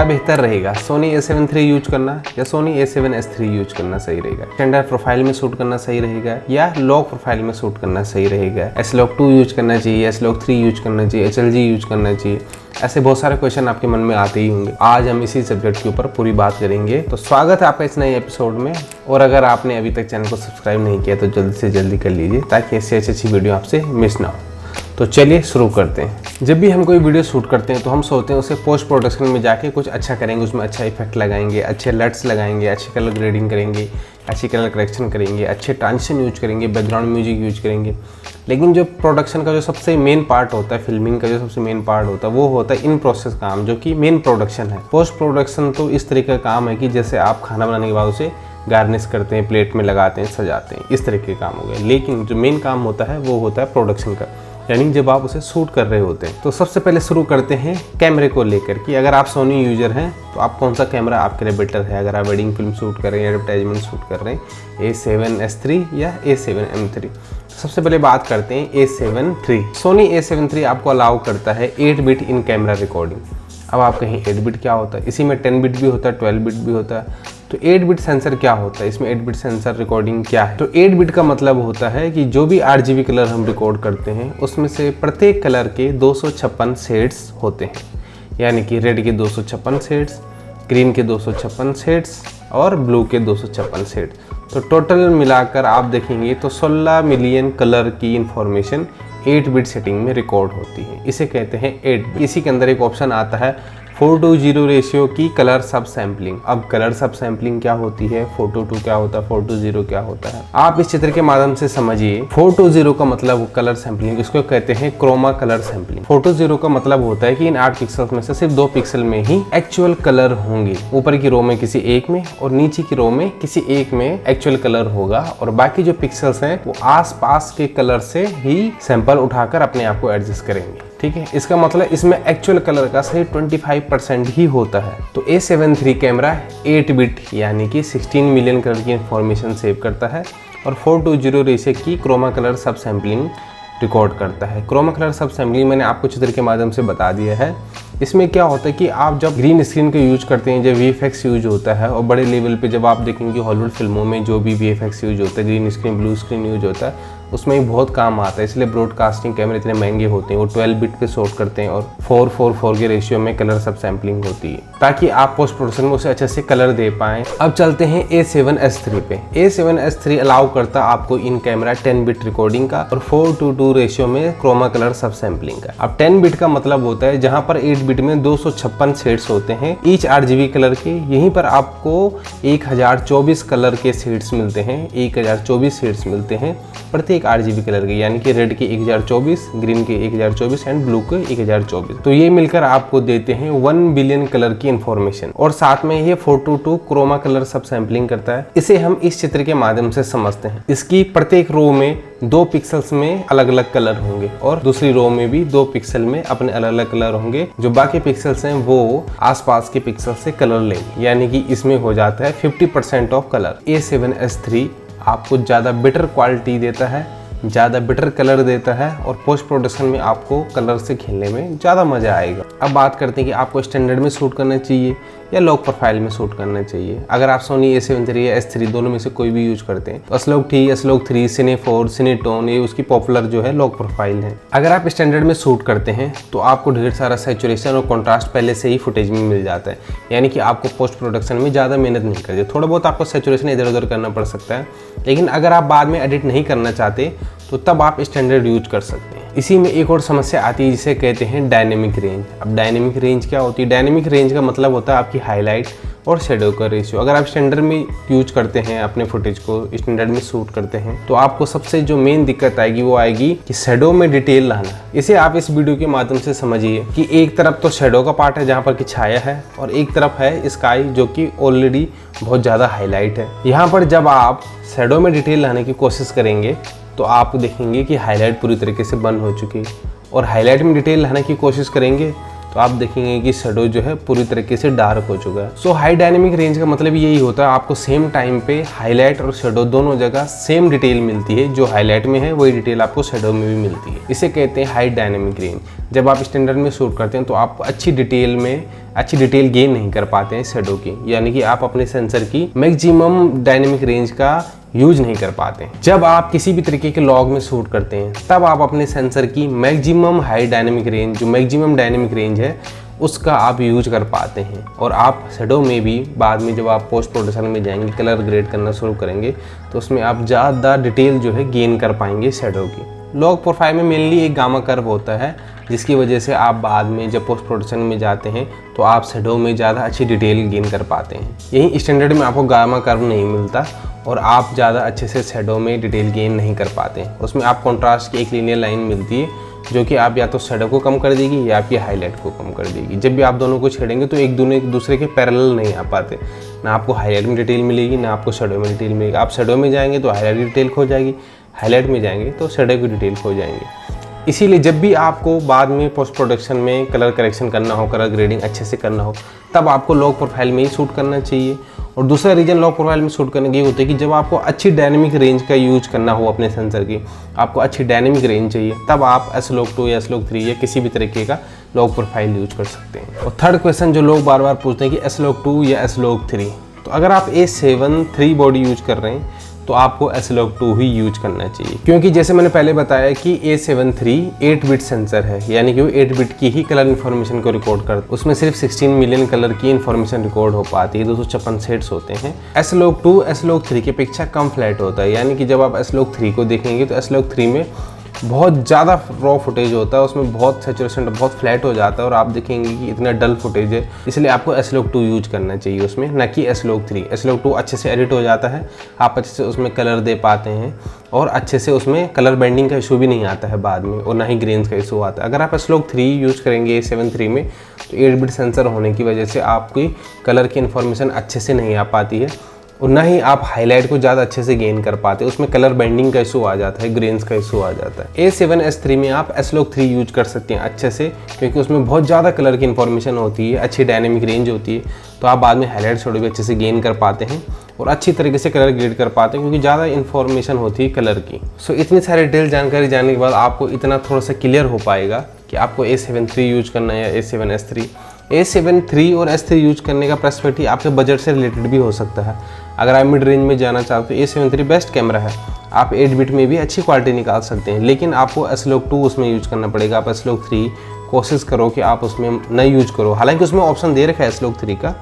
क्या बेहतर रहेगा, सोनी A7 III यूज करना या सोनी A7S III यूज करना सही रहेगा? स्टैंडर्ड प्रोफाइल में शूट करना सही रहेगा या लॉग प्रोफाइल में शूट करना सही रहेगा? S-Log2 यूज करना चाहिए, S-Log3 यूज करना चाहिए, HLG यूज करना चाहिए? ऐसे बहुत सारे क्वेश्चन आपके मन में आते ही होंगे। आज हम इसी सब्जेक्ट के ऊपर पूरी बात करेंगे। तो स्वागत है आपका इस नए एपिसोड में। और अगर आपने अभी तक चैनल को सब्सक्राइब नहीं किया तो जल्दी से जल्दी कर लीजिए ताकि ऐसी अच्छी वीडियो आपसे मिस ना हो। तो चलिए शुरू करते हैं। जब भी हम कोई वीडियो शूट करते हैं तो हम सोचते हैं उसे पोस्ट प्रोडक्शन में जाके कुछ अच्छा करेंगे, उसमें अच्छा इफेक्ट लगाएंगे, अच्छे लट्स लगाएंगे, अच्छे कलर ग्रेडिंग करेंगे, अच्छी कलर करेक्शन करेंगे, अच्छे ट्रांजिशन यूज करेंगे, बैकग्राउंड म्यूजिक यूज करेंगे। लेकिन जो प्रोडक्शन का जो सबसे मेन पार्ट होता है, फिल्मिंग का जो सबसे मेन पार्ट होता है, वो होता है इन प्रोसेस काम, जो कि मेन प्रोडक्शन है। पोस्ट प्रोडक्शन तो इस तरीके का काम है कि जैसे आप खाना बनाने के बाद उसे गार्निश करते हैं, प्लेट में लगाते हैं, सजाते हैं, इस तरीके के काम हो गए। लेकिन जो मेन काम होता है वो होता है प्रोडक्शन का, यानी जब आप उसे शूट कर रहे होते हैं। तो सबसे पहले शुरू करते हैं कैमरे को लेकर कि अगर आप सोनी यूजर हैं तो आप कौन सा कैमरा आपके लिए बेटर है। अगर आप वेडिंग फिल्म शूट कर रहे हैं, एडवर्टाइजमेंट शूट कर रहे हैं, A7S III या A7M III। सबसे पहले बात करते हैं A7 III। Sony A7 III आपको अलाउ करता है 8 बिट इन कैमरा रिकॉर्डिंग। अब आप कहें 8 बिट क्या होता है? इसी में 10 बिट भी होता है, 12 बिट भी होता है। तो 8 बिट सेंसर क्या होता है, इसमें 8 बिट सेंसर रिकॉर्डिंग क्या है? तो 8 बिट का मतलब होता है कि जो भी RGB कलर हम रिकॉर्ड करते हैं उसमें से प्रत्येक कलर के 256 शेड्स होते हैं। यानी कि रेड के 256 शेड्स, ग्रीन के 256 शेड्स और ब्लू के 256 शेड्स। तो टोटल मिलाकर आप देखेंगे तो 16 मिलियन कलर की इंफॉर्मेशन 8 बिट सेटिंग में रिकॉर्ड होती है। इसे कहते हैं 8 बिट। इसी के अंदर एक ऑप्शन आता है 4:0 रेशियो की कलर सब सैम्पलिंग। अब कलर सब सैम्पलिंग क्या होती है, 4:2 क्या होता है, 4:0 क्या होता है, आप इस चित्र के माध्यम से समझिए। 4:0 का मतलब कलर सैम्पलिंग, इसको कहते हैं क्रोमा कलर सैम्पलिंग। 4:0 का मतलब होता है कि इन 8 पिक्सल्स में से सिर्फ 2 पिक्सल में ही एक्चुअल कलर होंगे। ऊपर की रो में किसी एक में और नीचे की रो में किसी एक में एक्चुअल कलर होगा, और बाकी जो पिक्सल्स हैं वो आस पास के कलर से ही सैंपल उठाकर अपने आप को एडजस्ट करेंगे। ठीक है, इसका मतलब इसमें एक्चुअल कलर का सही 25% ही होता है। तो A7 III कैमरा 8 बिट यानी कि 16 मिलियन कलर की इंफॉर्मेशन सेव करता है और 4:0 रेशियो की क्रोमा कलर सब सैम्पलिंग रिकॉर्ड करता है। क्रोमा कलर सब सैम्पलिंग मैंने आपको चित्र के माध्यम से बता दिया है। इसमें क्या होता है कि आप जब ग्रीन स्क्रीन का यूज करते हैं, जब VFX यूज होता है, और बड़े लेवल पे जब आप देखेंगे हॉलीवुड फिल्मों में जो भी VFX यूज होता है, green screen, blue screen use होता है, उसमें ही बहुत काम आता है। इसलिए ब्रॉडकास्टिंग कैमरे इतने महंगे होते हैं, वो 12 बिट पे शूट करते हैं और 4:4:4 के रेशियो में कलर सब सैम्पलिंग होती है ताकि आप पोस्ट प्रोडक्शन में उसे अच्छे से कलर दे पाएँ। अब चलते हैं A7S III पे। A7S III अलाउ करता है आपको इन कैमरा 10 बिट रिकॉर्डिंग का और 4:2 रेशियो में क्रोमा कलर सब सैम्पलिंग का। अब 10 बिट का मतलब होता है जहाँ पर 8 बिट में 256 शेड्स होते हैं ईच RGB कलर के, यहीं पर आपको 1024 कलर के शेड्स मिलते हैं, 1024 शेड्स मिलते हैं प्रत्येक RGB कलर के, यानी कि रेड के 1024, ग्रीन के 1024 एंड ब्लू के 1024। तो ये मिलकर आपको देते हैं 1 बिलियन कलर की इंफॉर्मेशन, और साथ में ये 4:2 क्रोमा कलर सब सैम्पलिंग करता है। इसे हम इस चित्र के माध्यम से समझते हैं। इसकी प्रत्येक रो में 2 पिक्सल्स में अलग अलग कलर होंगे और दूसरी रो में भी 2 पिक्सल में अपने अलग अलग कलर होंगे। जो बाकी पिक्सल्स हैं वो आसपास के पिक्सल से कलर लेंगे, यानी कि इसमें हो जाता है 50% ऑफ कलर। A7S III आपको ज़्यादा बेटर क्वालिटी देता है, ज़्यादा बेटर कलर देता है और पोस्ट प्रोडक्शन में आपको कलर से खेलने में ज़्यादा मज़ा आएगा। अब बात करते हैं कि आपको स्टैंडर्ड में शूट करना चाहिए या लॉग प्रोफाइल में शूट करना चाहिए। अगर आप सोनी A7 III या S3 दोनों में से कोई भी यूज करते हैं तो S-Log2, S-Log3, Cine 4, Cinetone, ये उसकी पॉपुलर जो है लॉग प्रोफाइल है। अगर आप स्टैंडर्ड में शूट करते हैं तो आपको ढेर सारा सैचुरेशन और कॉन्ट्रास्ट पहले से ही फुटेज में मिल जाता है, यानी कि आपको पोस्ट प्रोडक्शन में ज़्यादा मेहनत नहीं करनी। थोड़ा बहुत आपको सैचुरेशन इधर उधर करना पड़ सकता है, लेकिन अगर आप बाद में एडिट नहीं करना चाहते तो तब आप स्टैंडर्ड यूज कर सकते हैं। इसी में एक और समस्या आती है जिसे कहते हैं डायनेमिक रेंज। अब डायनेमिक रेंज क्या होती है? डायनेमिक रेंज का मतलब होता है आपकी हाईलाइट और शेडो का रेशियो। अगर आप स्टैंडर्ड में यूज करते हैं, अपने फुटेज को स्टैंडर्ड में शूट करते हैं, तो आपको सबसे जो मेन दिक्कत आएगी वो आएगी कि शेडो में डिटेल लाना। इसे आप इस वीडियो के माध्यम से समझिए कि एक तरफ तो शेडो का पार्ट है जहाँ पर की छाया है, और एक तरफ है स्काई जो कि ऑलरेडी बहुत ज़्यादा हाईलाइट है। यहाँ पर जब आप शेडो में डिटेल लाने की कोशिश करेंगे तो आप देखेंगे कि हाईलाइट पूरी तरीके से बंद हो चुकी है, और हाईलाइट में डिटेल लाने की कोशिश करेंगे तो आप देखेंगे कि शेडो जो है पूरी तरीके से डार्क हो चुका है। सो हाई डायनेमिक रेंज का मतलब यही होता है, आपको सेम टाइम पे हाईलाइट और शेडो दोनों जगह सेम डिटेल मिलती है। जो हाईलाइट में है वही डिटेल आपको शेडो में भी मिलती है। इसे कहते हैं हाई डायनेमिक रेंज। जब आप स्टैंडर्ड में शूट करते हैं तो आप अच्छी डिटेल गेन नहीं कर पाते हैं शेडो की, यानी कि आप अपने सेंसर की मैक्सिमम डायनेमिक रेंज का यूज नहीं कर पाते। जब आप किसी भी तरीके के लॉग में शूट करते हैं तब आप अपने सेंसर की मैक्सिमम हाई डायनेमिक रेंज, जो मैक्सिमम डायनेमिक रेंज है, उसका आप यूज कर पाते हैं। और आप शेडो में भी बाद में जब आप पोस्ट प्रोडक्शन में जाएंगे, कलर ग्रेड करना शुरू करेंगे, तो उसमें आप ज़्यादा डिटेल जो है गेन कर पाएंगे शेडो की। लॉग प्रोफाइल में मेनली एक गामा कर्व होता है, जिसकी वजह से आप बाद में जब पोस्ट प्रोडक्शन में जाते हैं तो आप शेडो में ज़्यादा अच्छी डिटेल गेन कर पाते हैं। यही स्टैंडर्ड में आपको गामा कर्व नहीं मिलता और आप ज़्यादा अच्छे से शेडो में डिटेल गेन नहीं कर पाते। उसमें आप कंट्रास्ट की एक लीनियर लाइन मिलती है जो कि आप या तो शेडो को कम कर देगी या आपकी हाईलाइट को कम कर देगी। जब भी आप दोनों को छेड़ेंगे तो एक दूसरे के पैरेलल नहीं आ पाते, ना आपको हाईलाइट में डिटेल मिलेगी ना आपको शेडो में डिटेल मिलेगी। आप शेडो में जाएंगे तो हाईलाइट की डिटेल खो जाएगी, हाईलाइट में जाएंगे तो शेडो की डिटेल खो जाएंगे। इसीलिए जब भी आपको बाद में पोस्ट प्रोडक्शन में कलर करेक्शन करना हो, कलर ग्रेडिंग अच्छे से करना हो, तब आपको लॉग प्रोफाइल में ही शूट करना चाहिए। और दूसरा रीज़न लॉग प्रोफाइल में शूट करने की होता है कि जब आपको अच्छी डायनेमिक रेंज का यूज करना हो अपने सेंसर की, आपको अच्छी डायनेमिक रेंज चाहिए, तब आप S-Log2 या S-Log3 या किसी भी तरीके का लॉग प्रोफाइल यूज कर सकते हैं। और थर्ड क्वेश्चन जो लोग बार बार पूछते हैं कि S-Log2 या S-Log3, तो अगर आप A7 III बॉडी यूज कर रहे हैं तो आपको S-Log2 ही यूज करना चाहिए, क्योंकि जैसे मैंने पहले बताया कि A7 III 8 बिट सेंसर है, यानी कि वो 8 बिट की ही कलर इन्फॉर्मेशन को रिकॉर्ड करता है। उसमें सिर्फ 16 मिलियन कलर की इन्फॉर्मेशन रिकॉर्ड हो पाती है, 256 सेट्स होते हैं। S-Log2 S-Log3 की अपेक्षा कम फ्लैट होता है, यानी कि जब आप S-Log3 को देखेंगे तो S-Log3 में बहुत ज़्यादा रॉ फुटेज होता है, उसमें बहुत सैचुरेशन बहुत फ्लैट हो जाता है और आप देखेंगे कि इतना डल फुटेज है। इसलिए आपको S-Log2 यूज करना चाहिए उसमें, ना कि S-Log3। S-Log2 अच्छे से एडिट हो जाता है, आप अच्छे से उसमें कलर दे पाते हैं और अच्छे से उसमें कलर बेंडिंग का इशू भी नहीं आता है बाद में, और ना ही ग्रेन्स का इशू आता है। अगर आप S-Log3 यूज करेंगे A7 III में तो 8 बिट सेंसर होने की वजह से आपकी कलर की इन्फॉर्मेशन अच्छे से नहीं आ पाती है और ना ही आप हाईलाइट को ज़्यादा अच्छे से गेन कर पाते। उसमें कलर बेंडिंग का इशू आ जाता है, ग्रेन्स का इशू आ जाता है। A7S3 में आप S-Log3 यूज कर सकते हैं अच्छे से, क्योंकि उसमें बहुत ज़्यादा कलर की इन्फॉर्मेशन होती है, अच्छी डायनेमिक रेंज होती है, तो आप बाद में हाईलाइट शेडो भी अच्छे से गेन कर पाते हैं और अच्छी तरीके से कलर ग्रेड कर पाते हैं, क्योंकि ज़्यादा इन्फॉर्मेशन होती है कलर की। सो इतनी सारी डिटेल जानकारी जानने के बाद आपको इतना थोड़ा सा क्लियर हो पाएगा कि आपको A7 III यूज करना है या A7S3। A7 III और S3 यूज करने का पर्सपेक्टिव आपके बजट से रिलेटेड भी हो सकता है। अगर आप मिड रेंज में जाना चाहते हो A7 III बेस्ट कैमरा है, आप 8 बिट में भी अच्छी क्वालिटी निकाल सकते हैं, लेकिन आपको S-Log2 उसमें यूज करना पड़ेगा। आप S-Log3 कोशिश करो कि आप उसमें न यूज करो, हालांकि उसमें ऑप्शन दे रखा है S-Log3 का,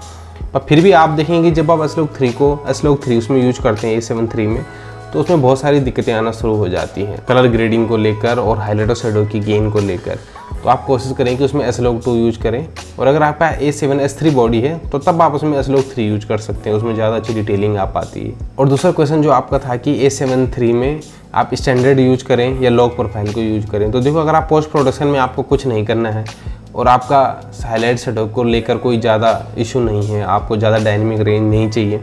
पर फिर भी आप देखेंगे जब आप S-Log3 उसमें यूज करते हैं A7 III में, तो उसमें बहुत सारी दिक्कतें आना शुरू हो जाती हैं कलर ग्रेडिंग को लेकर और हाईलाइट और शेडो की गेन को लेकर। तो आप कोशिश करें कि उसमें S-Log2 यूज करें, और अगर आपका A7S3 बॉडी है तो तब आप उसमें S-Log3 यूज कर सकते हैं, उसमें ज़्यादा अच्छी डिटेलिंग आ पाती है। और दूसरा क्वेश्चन जो आपका था कि A7 III में आप स्टैंडर्ड यूज करें या लॉग प्रोफाइल को यूज करें, तो देखो अगर आप पोस्ट प्रोडक्शन में आपको कुछ नहीं करना है और आपका हाईलाइट शेडो को लेकर कोई ज़्यादा इशू नहीं है, आपको ज़्यादा डायनेमिक रेंज नहीं चाहिए,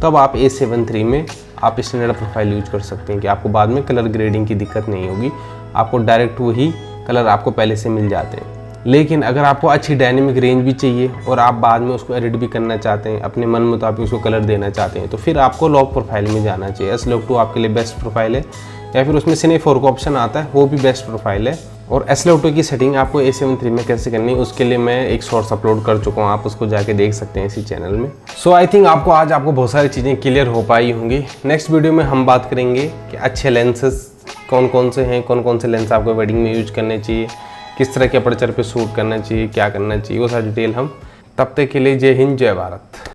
तब आप A7 III में आप स्टैंडर्ड प्रोफाइल यूज कर सकते हैं कि आपको बाद में कलर ग्रेडिंग की दिक्कत नहीं होगी, आपको डायरेक्ट वही कलर आपको पहले से मिल जाते हैं। लेकिन अगर आपको अच्छी डायनेमिक रेंज भी चाहिए और आप बाद में उसको एडिट भी करना चाहते हैं, अपने मन मुताबिक उसको कलर देना चाहते हैं, तो फिर आपको लॉग प्रोफाइल में जाना चाहिए। S-Log2 आपके लिए बेस्ट प्रोफाइल है, या फिर उसमें Cine 4 का ऑप्शन आता है, वो भी बेस्ट प्रोफाइल है। और S-Log2 की सेटिंग आपको A7 III में कैसे करनी है उसके लिए मैं एक शॉर्ट्स अपलोड कर चुका हूँ, आप उसको जाके देख सकते हैं इसी चैनल में। सो आई थिंक आज आपको बहुत सारी चीज़ें क्लियर हो पाई होंगी। नेक्स्ट वीडियो में हम बात करेंगे कि अच्छे लेंसेज कौन कौन से हैं, कौन कौन से लेंस आपको वेडिंग में यूज करने चाहिए, किस तरह के अपर्चर पे शूट करना चाहिए, क्या करना चाहिए, वो सारी डिटेल हम। तब तक के लिए जय हिंद, जय भारत।